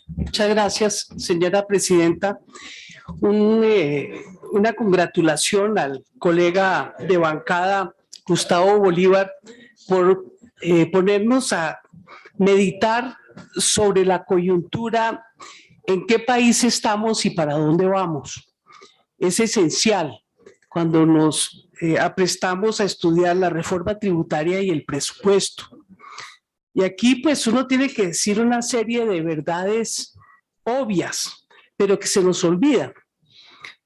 Muchas gracias, señora presidenta. Una congratulación al colega de bancada, Gustavo Bolívar, por ponernos a meditar sobre la coyuntura, en qué país estamos y para dónde vamos. Es esencial cuando nos aprestamos a estudiar la reforma tributaria y el presupuesto. Y aquí pues uno tiene que decir una serie de verdades obvias, pero que se nos olvidan.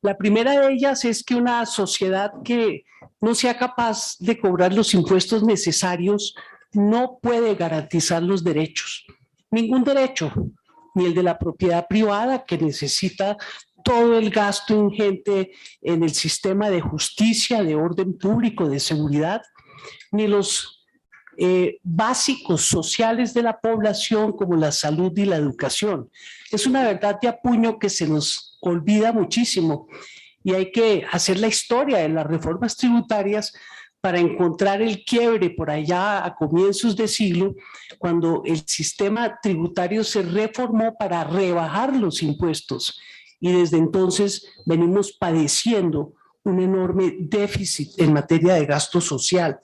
La primera de ellas es que una sociedad que no sea capaz de cobrar los impuestos necesarios no puede garantizar los derechos, ningún derecho, ni el de la propiedad privada, que necesita todo el gasto ingente en el sistema de justicia, de orden público, de seguridad, ni los básicos sociales de la población como la salud y la educación. Es una verdad de apuño que se nos olvida muchísimo y hay que hacer la historia de las reformas tributarias para encontrar el quiebre por allá a comienzos de siglo, cuando el sistema tributario se reformó para rebajar los impuestos y desde entonces venimos padeciendo un enorme déficit en materia de gasto social.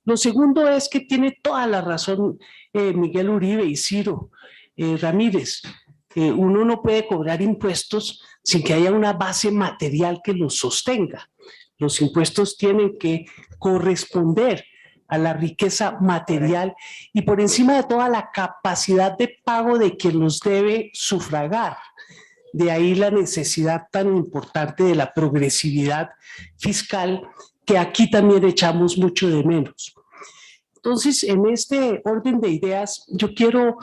Lo segundo es que tiene toda la razón Miguel Uribe y Ciro Ramírez. Uno no puede cobrar impuestos sin que haya una base material que los sostenga. Los impuestos tienen que corresponder a la riqueza material y por encima de toda la capacidad de pago de quien los debe sufragar. De ahí la necesidad tan importante de la progresividad fiscal, que aquí también echamos mucho de menos. Entonces, en este orden de ideas, yo quiero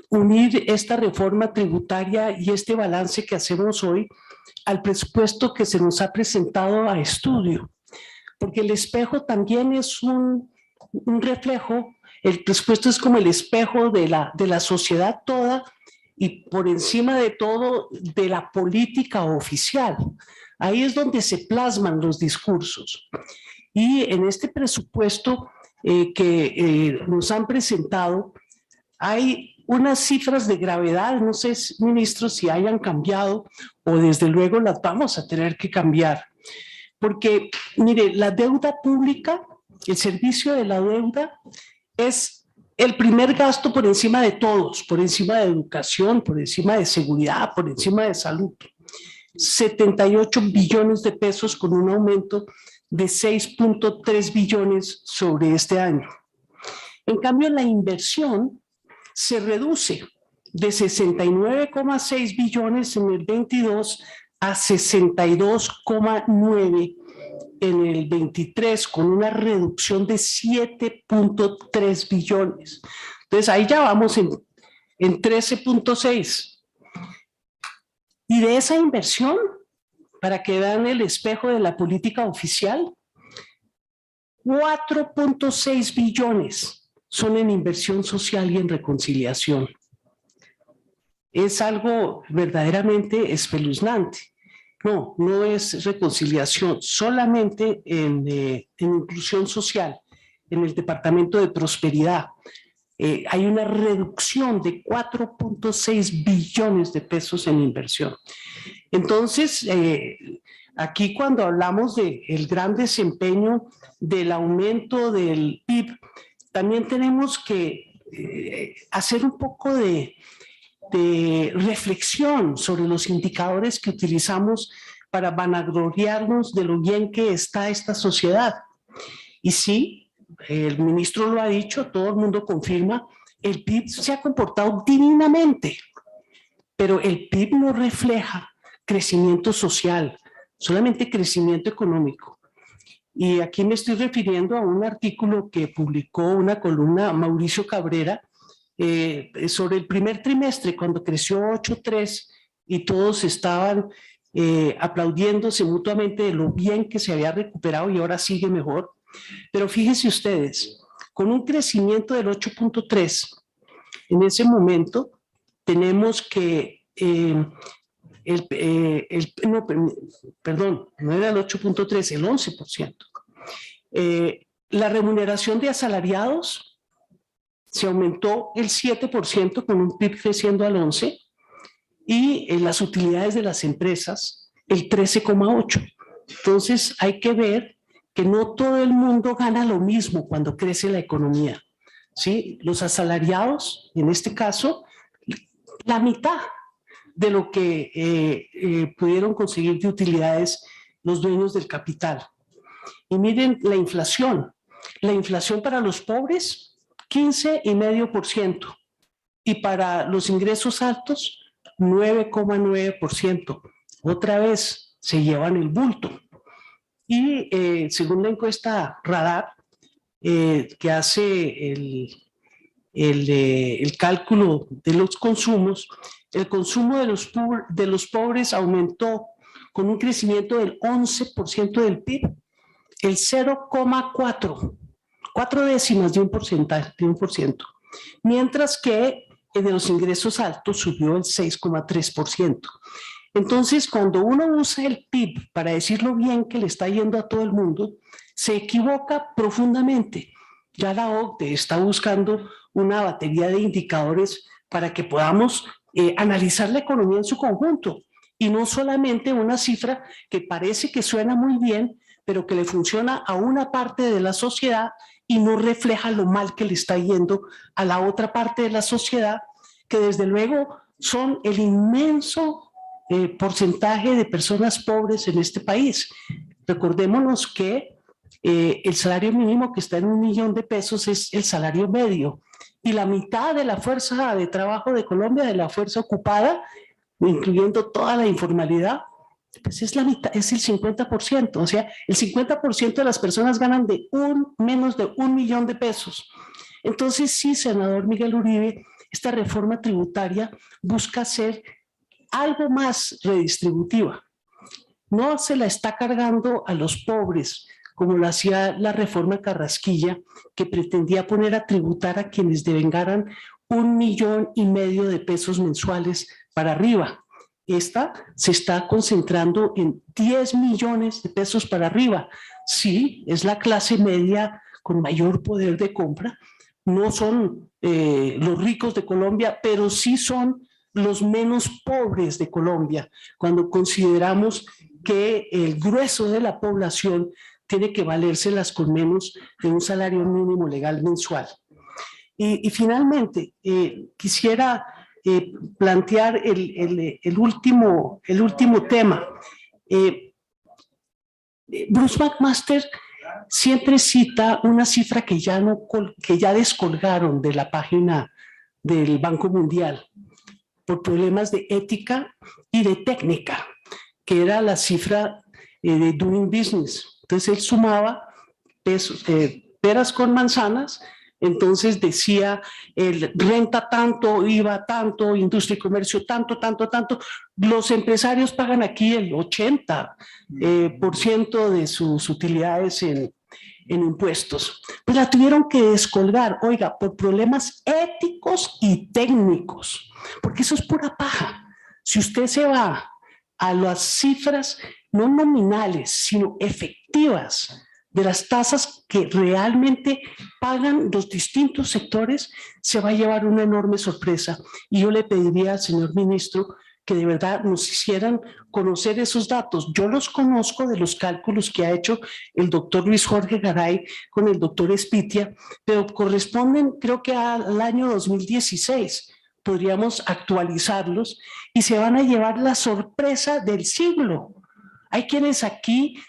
unir esta reforma tributaria y este balance que hacemos hoy al presupuesto que se nos ha presentado a estudio, porque el espejo también es un reflejo, el presupuesto es como el espejo de la sociedad toda y por encima de todo de la política oficial. Ahí es donde se plasman los discursos. Y en este presupuesto que nos han presentado, hay unas cifras de gravedad, no sé, ministro, si hayan cambiado o desde luego las vamos a tener que cambiar. Porque, mire, la deuda pública, el servicio de la deuda es el primer gasto por encima de todos, por encima de educación, por encima de seguridad, por encima de salud. 78 billones de pesos con un aumento de 6.3 billones sobre este año. En cambio, la inversión se reduce de 69,6 billones en el 22 a 62,9 en el 23, con una reducción de 7.3 billones. Entonces, ahí ya vamos en 13.6. Y de esa inversión, para que vean el espejo de la política oficial, 4.6 billones son en inversión social y en reconciliación. Es algo verdaderamente espeluznante. No, no es reconciliación, solamente en inclusión social, en el Departamento de Prosperidad. Hay una reducción de 4.6 billones de pesos en inversión. Entonces, aquí cuando hablamos del gran desempeño del aumento del PIB, también tenemos que hacer un poco de reflexión sobre los indicadores que utilizamos para vanagloriarnos de lo bien que está esta sociedad. Y sí, el ministro lo ha dicho, todo el mundo confirma, el PIB se ha comportado divinamente, pero el PIB no refleja crecimiento social, solamente crecimiento económico. Y aquí me estoy refiriendo a un artículo que publicó una columna Mauricio Cabrera sobre el primer trimestre, cuando creció 8.3 y todos estaban aplaudiéndose mutuamente de lo bien que se había recuperado y ahora sigue mejor. Pero fíjense ustedes, con un crecimiento del 8.3, en ese momento tenemos que no era el 8.3, el 11%. La remuneración de asalariados se aumentó el 7% con un PIB creciendo al 11%, y las utilidades de las empresas el 13,8%. Entonces hay que ver que no todo el mundo gana lo mismo cuando crece la economía, ¿sí? Los asalariados, en este caso, la mitad de lo que pudieron conseguir de utilidades los dueños del capital. Y miren la inflación. La inflación para los pobres, 15,5%. Y para los ingresos altos, 9,9%. Otra vez se llevan el bulto. Y según la encuesta Radar, que hace el cálculo de los consumos, el consumo de los pobres aumentó con un crecimiento del 11% del PIB, el 0,4, 4 décimas de un porcentaje, de 1%, mientras que de los ingresos altos subió el 6,3%. Entonces, cuando uno usa el PIB para decir lo bien que le está yendo a todo el mundo, se equivoca profundamente. Ya la OCDE está buscando una batería de indicadores para que podamos analizar la economía en su conjunto y no solamente una cifra que parece que suena muy bien, pero que le funciona a una parte de la sociedad y no refleja lo mal que le está yendo a la otra parte de la sociedad, que desde luego son el inmenso porcentaje de personas pobres en este país. Recordémonos que el salario mínimo, que está en 1 millón de pesos, es el salario medio, y la mitad de la fuerza de trabajo de Colombia, de la fuerza ocupada, incluyendo toda la informalidad, pues es la mitad, es el 50%, o sea, el 50% de las personas ganan de menos de 1 millón de pesos. Entonces sí, senador Miguel Uribe, esta reforma tributaria busca ser algo más redistributiva. No se la está cargando a los pobres, como lo hacía la reforma Carrasquilla, que pretendía poner a tributar a quienes devengaran 1,5 millones de pesos mensuales para arriba. Esta se está concentrando en 10 millones de pesos para arriba. Sí, es la clase media con mayor poder de compra. No son los ricos de Colombia, pero sí son los menos pobres de Colombia, cuando consideramos que el grueso de la población tiene que valérselas con menos de un salario mínimo legal mensual. Y finalmente, quisiera plantear el último tema. Bruce McMaster siempre cita una cifra que ya descolgaron de la página del Banco Mundial por problemas de ética y de técnica, que era la cifra de doing business. Entonces él sumaba peras con manzanas. Entonces decía, renta tanto, IVA tanto, industria y comercio tanto, los empresarios pagan aquí el 80% de sus utilidades en impuestos. Pues la tuvieron que descolgar, oiga, por problemas éticos y técnicos, porque eso es pura paja. Si usted se va a las cifras no nominales, sino efectivas, de las tasas que realmente pagan los distintos sectores, se va a llevar una enorme sorpresa. Y yo le pediría al señor ministro que de verdad nos hicieran conocer esos datos. Yo los conozco de los cálculos que ha hecho el doctor Luis Jorge Garay con el doctor Espitia, pero corresponden, creo que al año 2016. Podríamos actualizarlos y se van a llevar la sorpresa del siglo. Hay quienes aquí,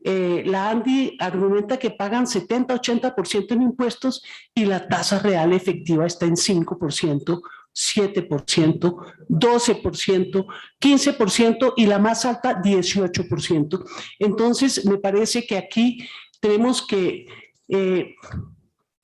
la ANDI argumenta que pagan 70-80% en impuestos y la tasa real efectiva está en 5%, 7%, 12%, 15% y la más alta 18%. Entonces me parece que aquí tenemos que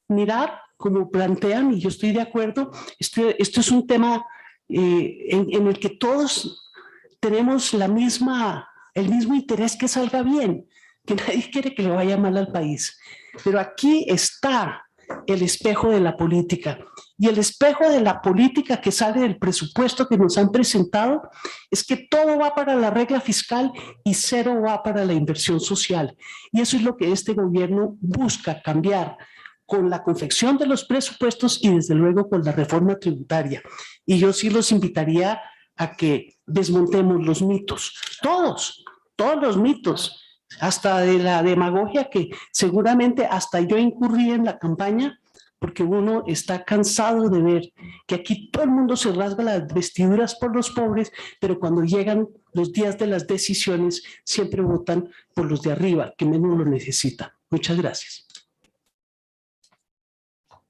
mirar como plantean, y yo estoy de acuerdo, esto es un tema en el que todos tenemos el mismo interés que salga bien, que nadie quiere que le vaya mal al país. Pero aquí está el espejo de la política. Y el espejo de la política que sale del presupuesto que nos han presentado es que todo va para la regla fiscal y cero va para la inversión social. Y eso es lo que este gobierno busca cambiar con la confección de los presupuestos y desde luego con la reforma tributaria. Y yo sí los invitaría a que desmontemos los mitos, todos los mitos, hasta de la demagogia que seguramente hasta yo incurrí en la campaña, porque uno está cansado de ver que aquí todo el mundo se rasga las vestiduras por los pobres, pero cuando llegan los días de las decisiones siempre votan por los de arriba, que menos lo necesitan. Muchas gracias.